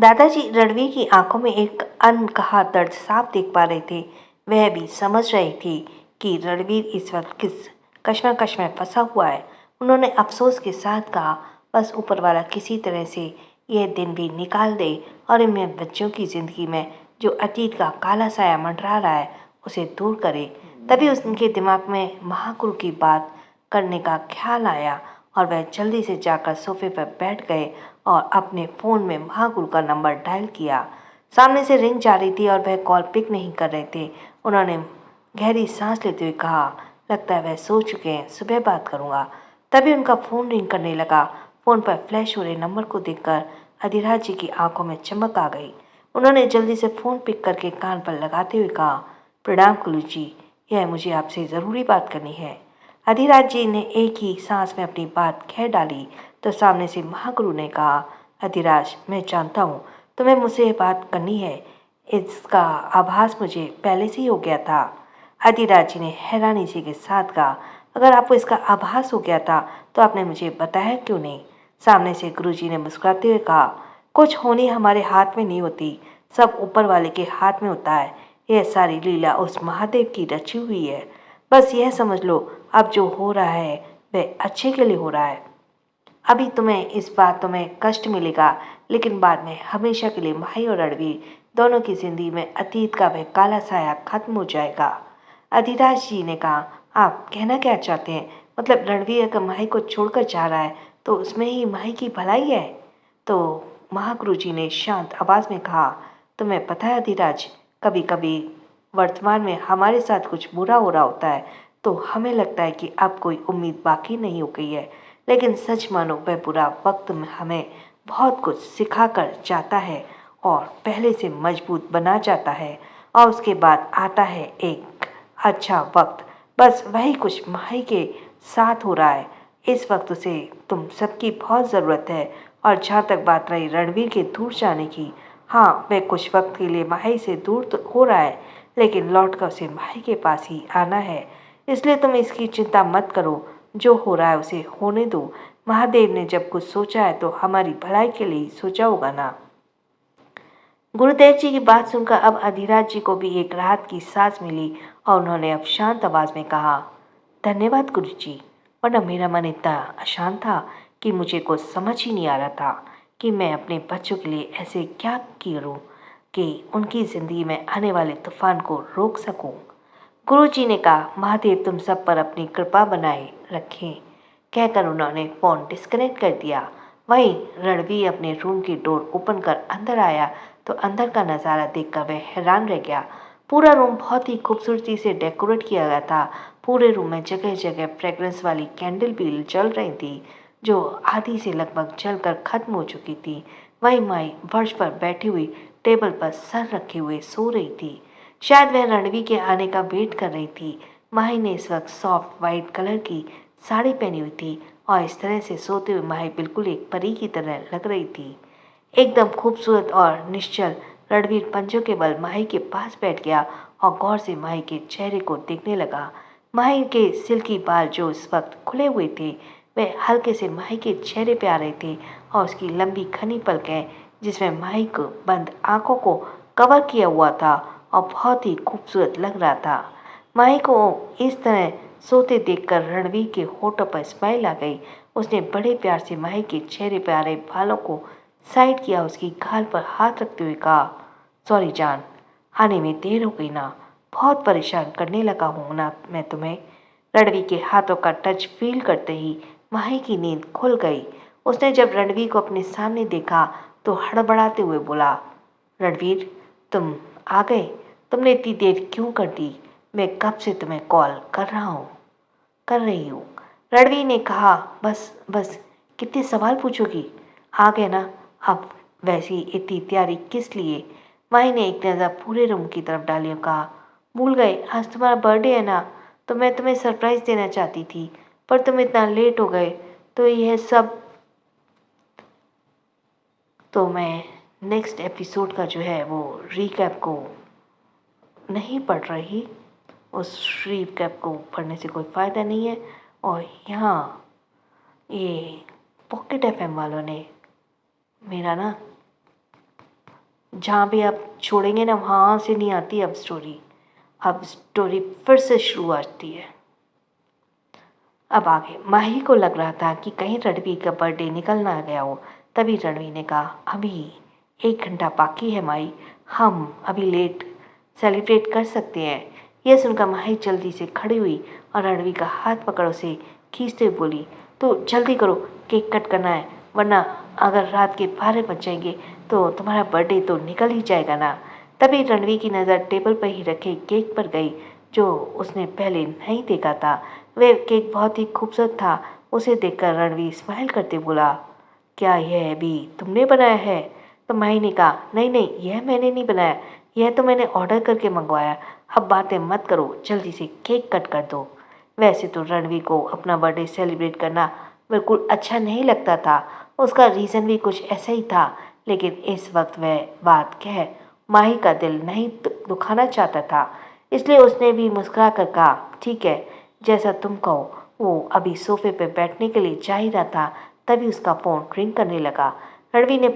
दादाजी रणवीर की आंखों में एक अनकहा दर्द साफ देख पा रहे थे। वह भी समझ रही थी कि रणवीर इस वक्त किस कश्मकश में फंसा हुआ है। उन्होंने अफसोस के साथ कहा, बस ऊपर वाला किसी तरह से यह दिन भी निकाल दे और इन बच्चों की जिंदगी में जो अतीत का काला साया मंडरा रहा है उसे दूर करे। तभी उनके दिमाग में महागुरु की बात करने का ख्याल आया और वह जल्दी से जाकर सोफे पर बैठ गए और अपने फ़ोन में महागुरु का नंबर डायल किया। सामने से रिंग जा रही थी और वह कॉल पिक नहीं कर रहे थे। उन्होंने गहरी सांस लेते हुए कहा, लगता है वह सो चुके हैं, सुबह बात करूँगा। तभी उनका फ़ोन रिंग करने लगा। फ़ोन पर फ्लैश हो रहे नंबर को देखकर अधिराज जी की आंखों में चमक आ गई। उन्होंने जल्दी से फ़ोन पिक करके कान पर लगाते हुए कहा, प्रणाम कुलू जी, यह मुझे आपसे ज़रूरी बात करनी है। अधिराज जी ने एक ही सांस में अपनी बात कह डाली तो सामने से महागुरु ने कहा, अधिराज, मैं जानता हूँ तुम्हें मुझसे ये बात करनी है। इसका आभास मुझे पहले से ही हो गया था। अधिराज जी ने हैरानी से के साथ कहा, अगर आपको इसका आभास हो गया था तो आपने मुझे बताया क्यों नहीं? सामने से गुरुजी ने मुस्कुराते हुए कहा, कुछ होनी हमारे हाथ में नहीं होती, सब ऊपर वाले के हाथ में होता है। यह सारी लीला उस महादेव की रची हुई है। बस यह समझ लो, अब जो हो रहा है वह अच्छे के लिए हो रहा है। अभी तुम्हें इस बातों में कष्ट मिलेगा, लेकिन बाद में हमेशा के लिए माही और रणवीर दोनों की जिंदगी में अतीत का वह काला साया खत्म हो जाएगा। अधिराज जी ने कहा, आप कहना क्या चाहते हैं? मतलब रणवीर अगर माही को छोड़कर जा रहा है तो उसमें ही माही की भलाई है? तो महागुरु जी ने शांत आवाज में कहा, तुम्हें पता है अधिराज, कभी कभी वर्तमान में हमारे साथ कुछ बुरा हो रहा होता है तो हमें लगता है कि अब कोई उम्मीद बाकी नहीं हो गई है, लेकिन सच मानो वह बुरा वक्त में हमें बहुत कुछ सिखा कर जाता है और पहले से मजबूत बना जाता है और उसके बाद आता है एक अच्छा वक्त। बस वही कुछ माही के साथ हो रहा है। इस वक्त उसे तुम सबकी बहुत ज़रूरत है। और जहाँ तक बात रही रणवीर के दूर जाने की, हाँ, वह कुछ वक्त के लिए माही से दूर तो हो रहा है, लेकिन लौट कर उसे माही के पास ही आना है। इसलिए तुम इसकी चिंता मत करो, जो हो रहा है उसे होने दो। महादेव ने जब कुछ सोचा है तो हमारी भलाई के लिए ही सोचा होगा ना। गुरुदेव जी की बात सुनकर अब अधिराज जी को भी एक राहत की सांस मिली और उन्होंने अब शांत आवाज में कहा, धन्यवाद गुरु जी, वरना मेरा मन इतना अशांत था कि मुझे कुछ समझ ही नहीं आ रहा था कि मैं अपने बच्चों के लिए ऐसे क्या करूं कि उनकी जिंदगी में आने वाले तूफान को रोक सकूं। गुरु जी ने कहा, महादेव तुम सब पर अपनी कृपा बनाए रखें, कहकर उन्होंने फोन डिस्कनेक्ट कर दिया। वहीं रणवीर अपने रूम की डोर ओपन कर अंदर आया तो अंदर का नज़ारा देखकर वह हैरान रह गया। पूरा रूम बहुत ही खूबसूरती से डेकोरेट किया गया था। पूरे रूम में जगह जगह फ्रेग्रेंस वाली कैंडल भी जल रही थी, जो आधी से लगभग जलकर खत्म हो चुकी थी। वहीं माई फर्श पर बैठी हुई टेबल पर सर रखे हुए सो रही थी। शायद वह रणवीर के आने का वेट कर रही थी। माही ने इस वक्त सॉफ्ट वाइट कलर की साड़ी पहनी हुई थी और इस तरह से सोते हुए माही बिल्कुल एक परी की तरह लग रही थी, एकदम खूबसूरत और निश्चल। रणवीर पंजों के बल माही के पास बैठ गया और गौर से माही के चेहरे को देखने लगा। माही के सिल्की बाल जो इस वक्त खुले हुए थे वे हल्के से माही के चेहरे पे आ रहे थे और उसकी लंबी घनी पलकें जिसमें माही को बंद आंखों को कवर किया हुआ था और बहुत ही खूबसूरत लग रहा था। माही को इस तरह सोते देखकर रणवीर के होठों पर स्माइल आ गई। उसने बड़े प्यार से माही के चेहरे पर आ रहे बालों को साइड किया, उसकी गाल पर हाथ रखते हुए कहा, सॉरी जान, आने में देर हो गई ना, बहुत परेशान करने लगा हूँ ना मैं तुम्हें। रणवीर के हाथों का टच फील करते ही माही की नींद खुल गई। उसने जब रणवीर को अपने सामने देखा तो हड़बड़ाते हुए बोला, रणवीर तुम आ गए, तुमने इतनी देर क्यों कर दी? मैं कब से तुम्हें कॉल कर रही हूँ। रणवीर ने कहा, बस बस कितने सवाल पूछोगी? आ गए ना, अब वैसी इतनी तैयारी किस लिए? माही ने एक नज़र पूरे रूम की तरफ डाली और कहा, भूल गए आज तुम्हारा बर्थडे है ना, तो मैं तुम्हें सरप्राइज़ देना चाहती थी, पर तुम इतना लेट हो गए तो यह सब। तो मैं नेक्स्ट एपिसोड का जो है वो रीकैप को नहीं पढ़ रही। उस रीकैप को पढ़ने से कोई फ़ायदा नहीं है। और यहाँ ये पॉकेट एफएम वालों ने मेरा ना जहाँ भी आप छोड़ेंगे ना वहाँ से नहीं आती अब स्टोरी फिर से शुरू आती है। अब आगे माही को लग रहा था कि कहीं रणवीर का बर्थडे निकल ना गया हो। तभी रणवीर ने कहा, अभी 1 घंटा बाकी है माही, हम अभी लेट सेलिब्रेट कर सकते हैं। यह सुनकर माही जल्दी से खड़ी हुई और रणवीर का हाथ पकड़ उसे खींचते हुए बोली, तो जल्दी करो, केक कट करना है, वरना अगर रात के 12 बज जाएंगे तो तुम्हारा बर्थडे तो निकल ही जाएगा ना। तभी रणवीर की नज़र टेबल पर ही रखे केक पर गई, जो उसने पहले नहीं देखा था। वह केक बहुत ही खूबसूरत था। उसे देखकर रणवीर स्माइल करते बोला, क्या यह भी तुमने बनाया है? तो माही ने कहा, नहीं नहीं, यह मैंने नहीं बनाया, यह तो मैंने ऑर्डर करके मंगवाया। अब बातें मत करो, जल्दी से केक कट कर दो। वैसे तो रणवीर को अपना बर्थडे सेलिब्रेट करना बिल्कुल अच्छा नहीं लगता था। उसका रीज़न भी कुछ ऐसा ही था, लेकिन इस वक्त वह बात कह माही का दिल नहीं दुखाना चाहता था। इसलिए उसने भी मुस्कुरा कर कहा, ठीक है, जैसा तुम कहो। वो अभी सोफे पर बैठने के लिए जा ही रहा था, तभी उसका फ़ोन रिंग करने लगा। रणवीर ने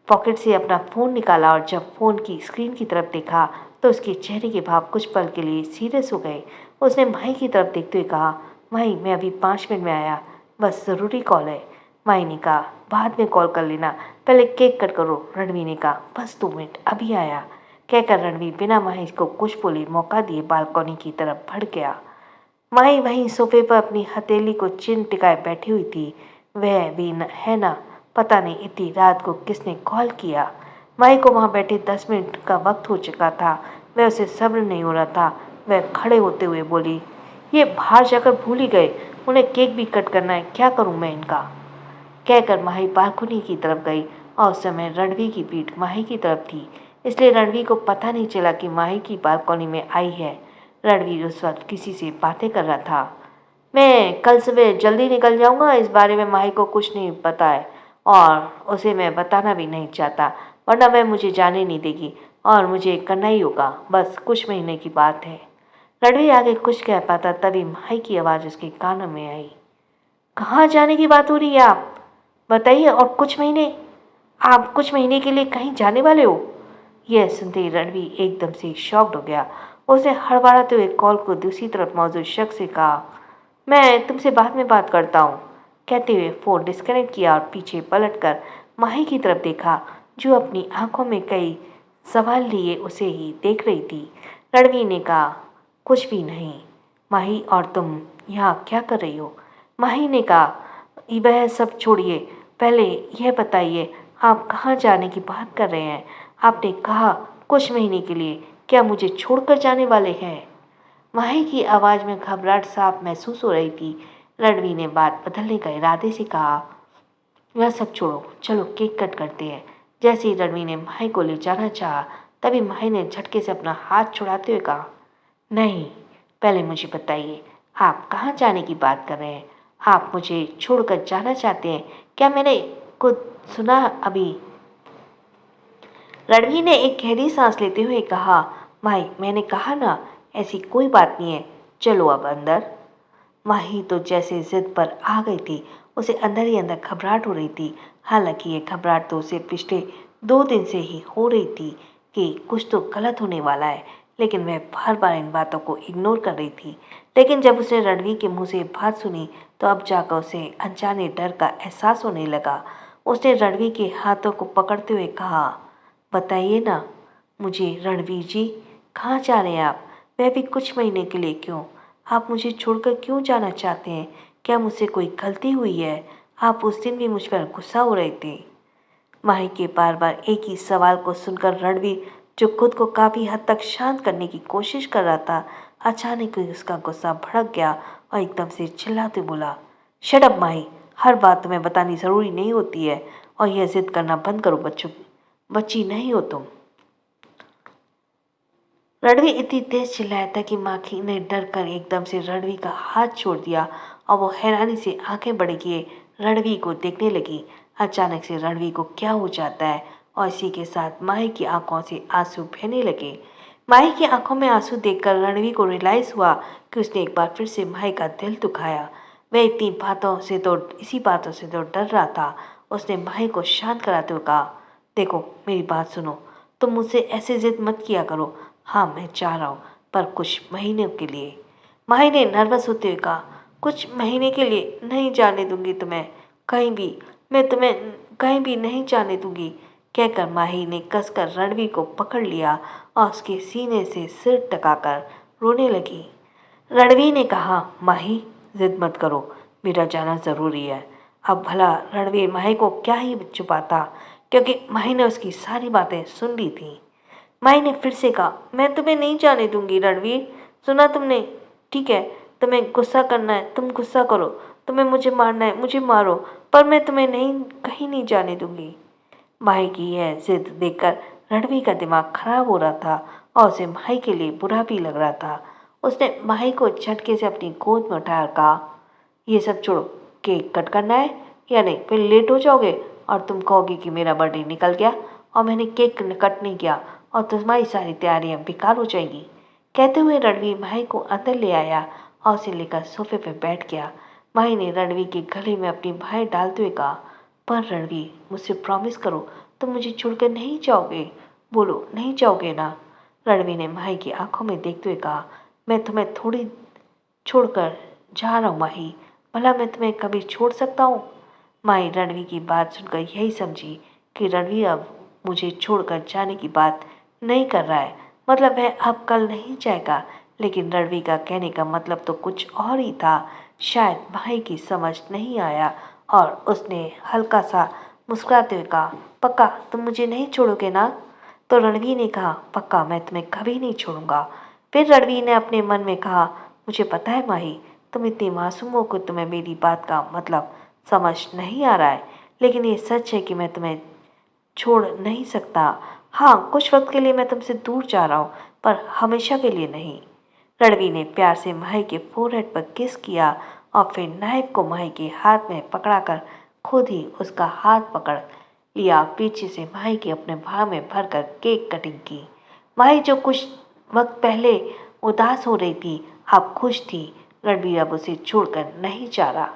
पॉकेट से अपना फ़ोन निकाला और जब फ़ोन की स्क्रीन की तरफ देखा तो उसके चेहरे के भाव कुछ पल के लिए सीरियस हो गए। उसने माही की तरफ देखते हुए कहा, माही, मैं अभी 5 मिनट में आया, बस ज़रूरी कॉल है। माही ने कहा, बाद में कॉल कर लेना, पहले केक कट करो। रणवीर ने कहा, बस 2 मिनट, अभी आया। कहकर रणवीर बिना माही को कुछ बोले मौका दिए बालकनी की तरफ बढ़ गया। माही वहीं सोफे पर अपनी हथेली को चिन टिकाए बैठी हुई थी। वह भी है ना, पता नहीं इतनी रात को किसने कॉल किया। माही को वहाँ बैठे 10 मिनट का वक्त हो चुका था। वह उसे सब्र नहीं हो रहा था। वह खड़े होते हुए बोली, ये बाहर जाकर भूल ही गए, उन्हें केक भी कट करना है, क्या करूँ मैं इनका? कहकर माही बालकनी की तरफ गई और उस समय रणवीर की पीठ माही की तरफ थी, इसलिए रणवीर को पता नहीं चला कि माही की बालकनी में आई है। रणवीर उस वक्त किसी से बातें कर रहा था। मैं कल सुबह जल्दी निकल जाऊंगा, इस बारे में माही को कुछ नहीं पता है और उसे मैं बताना भी नहीं चाहता, वरना वह मुझे जाने नहीं देगी और मुझे करना ही होगा। बस कुछ महीने की बात है। रणवीर आगे कुछ कह पाता तभी माही की आवाज़ उसके कानों में आई, कहाँ जाने की बात हो रही है आप बताइए, और कुछ महीने, आप कुछ महीने के लिए कहीं जाने वाले हो? यह सुनते ही रणवीर एकदम से शॉक्ड हो गया। उसने हड़बड़ाते हुए कॉल को दूसरी तरफ मौजूद शख्स से कहा, मैं तुमसे बाद में बात करता हूँ। कहते हुए फ़ोन डिस्कनेक्ट किया और पीछे पलटकर माही की तरफ देखा, जो अपनी आंखों में कई सवाल लिए उसे ही देख रही थी। रणवीर ने कहा, कुछ भी नहीं माही, और तुम यहाँ क्या कर रही हो? माही ने कहा, वह सब छोड़िए, पहले यह बताइए आप कहाँ जाने की बात कर रहे हैं? आपने कहा कुछ महीने के लिए, क्या मुझे छोड़कर जाने वाले हैं? माही की आवाज़ में घबराहट साफ महसूस हो रही थी। रणवीर ने बात बदलने का इरादे से कहा, वह सब छोड़ो, चलो केक कट करते हैं। जैसे ही रणवीर ने माही को ले जाना चाहा, तभी माही ने झटके से अपना हाथ छुड़ाते हुए कहा, नहीं, पहले मुझे बताइए आप कहाँ जाने की बात कर रहे हैं? आप मुझे छोड़कर जाना चाहते हैं क्या? मैंने खुद सुना अभी। रणवीर ने एक गहरी सांस लेते हुए कहा, माही, मैंने कहा ना, ऐसी कोई बात नहीं है, चलो अब अंदर। माही तो जैसे जिद पर आ गई थी। उसे अंदर ही अंदर घबराहट हो रही थी। हालांकि ये घबराहट तो उसे पिछले 2 दिन से ही हो रही थी कि कुछ तो गलत होने वाला है, लेकिन वह बार बार इन बातों को इग्नोर कर रही थी। लेकिन जब उसने रणवीर के मुंह से बात सुनी तो अब जाकर उसे अनजाने डर का एहसास होने लगा। उसने रणवीर के हाथों को पकड़ते हुए कहा, बताइए ना मुझे रणवीर जी, कहाँ जा रहे हैं आप? वह भी कुछ महीने के लिए क्यों? आप मुझे छोड़कर क्यों जाना चाहते हैं? क्या मुझसे कोई गलती हुई है? आप उस दिन भी मुझ पर गुस्सा हो रहे थे। माही के बार बार एक ही सवाल को सुनकर रणवीर, जो खुद को काफ़ी हद तक शांत करने की कोशिश कर रहा था, अचानक ही उसका गुस्सा भड़क गया और एकदम से चिल्लाते बोला, शट अप माही, हर बात तुम्हें बतानी ज़रूरी नहीं होती है, और यह जिद करना बंद करो, बच्ची नहीं हो तुम। रणवीर इतनी तेज चिल्लाया था कि माखी ने डर कर एकदम से रणवीर का हाथ छोड़ दिया और वो हैरानी से आंखें बड़ी किए रणवीर को देखने लगी। अचानक से रणवीर को क्या हो जाता है और इसी के साथ माही की आंखों से आंसू बहने लगे। माही की आंखों में आंसू देखकर रणवीर को रियलाइज हुआ कि उसने एक बार फिर से माही का दिल दुखाया। वह इसी बातों से तो डर रहा था। उसने माही को शांत कराते हुए कहा, देखो मेरी बात सुनो, तुम मुझसे ऐसे जिद मत किया करो। हाँ मैं चाह रहा हूँ, पर कुछ महीनों के लिए। माही ने नर्वस होते हुए कहा, कुछ महीने के लिए नहीं जाने दूंगी तुम्हें कहीं भी। मैं तुम्हें कहीं भी नहीं जाने दूंगी, कहकर माही ने कसकर रणवीर को पकड़ लिया और उसके सीने से सिर टकाकर रोने लगी। रणवीर ने कहा, माही जिद मत करो, मेरा जाना ज़रूरी है। अब भला रणवीर माही को क्या ही छुपाता, क्योंकि माही ने उसकी सारी बातें सुन ली थी। माही ने फिर से कहा, मैं तुम्हें नहीं जाने दूंगी रणवीर। सुना तुमने? ठीक है, तुम्हें गुस्सा करना है तुम गुस्सा करो, तुम्हें मुझे मारना है मुझे मारो, पर मैं तुम्हें नहीं कहीं नहीं जाने दूंगी। माही की यह जिद देखकर रणवीर का दिमाग खराब हो रहा था और उसे माही के लिए बुरा भी लग रहा था। उसने माही को झटके से अपनी गोद में उठाकर कहा, ये सब छोड़ो, केक कट करना है या नहीं? फिर लेट हो जाओगे और तुम कहोगे कि मेरा बर्थडे निकल गया और मैंने केक कट नहीं किया और तुम्हारी सारी तैयारियां बेकार हो जाएंगी। कहते हुए रणवीर माही को अंदर ले आया और उसे लेकर सोफे पर बैठ गया। माही ने रणवीर के गले में अपनी बाहें डालते हुए कहा, पर रणवीर मुझसे प्रॉमिस करो, तुम मुझे छोड़कर नहीं जाओगे, बोलो नहीं जाओगे ना? रणवीर ने माही की आंखों में देखते हुए कहा, मैं तुम्हें थोड़ी छोड़कर जा रहा हूँ माही, भला मैं तुम्हें कभी छोड़ सकता हूँ? माही रणवीर की बात सुनकर यही समझी कि रणवीर अब मुझे छोड़कर जाने की बात नहीं कर रहा है, मतलब वह अब कल नहीं जाएगा। लेकिन रणवीर का कहने का मतलब तो कुछ और ही था। शायद माही की समझ नहीं आया और उसने हल्का सा मुस्कुराते हुए कहा, पक्का तुम मुझे नहीं छोड़ोगे ना? तो रणवीर ने कहा, पक्का मैं तुम्हें कभी नहीं छोड़ूंगा। फिर रणवीर ने अपने मन में कहा, मुझे पता है माही, तुम इतनी मासूम हो कि तुम्हें मेरी बात का मतलब समझ नहीं आ रहा है, लेकिन ये सच है कि मैं तुम्हें छोड़ नहीं सकता। हाँ कुछ वक्त के लिए मैं तुमसे दूर जा रहा हूँ, पर हमेशा के लिए नहीं। रणवीर ने प्यार से माही के फोरहेड पर किस किया और फिर नाइफ को माही के हाथ में पकड़ाकर खुद ही उसका हाथ पकड़ लिया। पीछे से माही के अपने भाव में भरकर केक कटिंग की। माही जो कुछ वक्त पहले उदास हो रही थी अब खुश थी। रणवीर अब उसे छोड़कर नहीं जा रहा।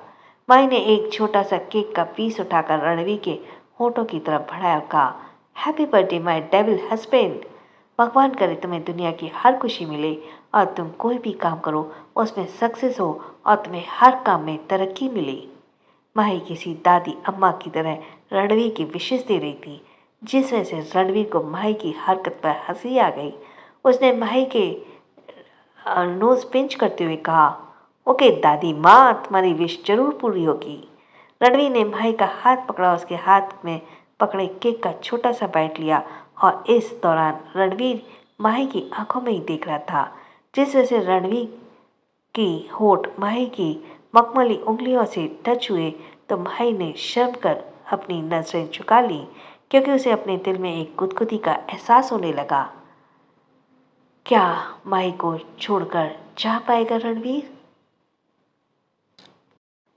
माही ने एक छोटा सा केक का पीस उठाकर रणवीर के होठों की तरफ बढ़ाया और कहा, happy birthday my devil husband. भगवान करे तुम्हें दुनिया की हर खुशी मिले और तुम कोई भी काम करो उसमें सक्सेस हो और तुम्हें हर काम में तरक्की मिले। माही किसी दादी अम्मा की तरह रणवीर की विशेष दे रही थी, जिस वजह से रणवीर को माही की हरकत पर हंसी आ गई। उसने माही के नोज पिंच करते हुए कहा, ओके दादी माँ, तुम्हारी विश जरूर पूरी होगी। रणवीर ने माही का हाथ पकड़ा, उसके हाथ में पकड़े केक का छोटा सा बाइट लिया और इस दौरान रणवीर माही की आंखों में ही देख रहा था, जिस वजह से रणवीर की होठ माही की मखमली उंगलियों से टच हुए तो माही ने शर्म कर अपनी नजरें झुका ली, क्योंकि उसे अपने दिल में एक गुदगुदी का एहसास होने लगा। क्या माही को छोड़कर जा पाएगा Ranveer?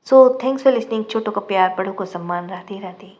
So thanks for listening. छोटों को प्यार, बड़ों को सम्मान। राधे राधे।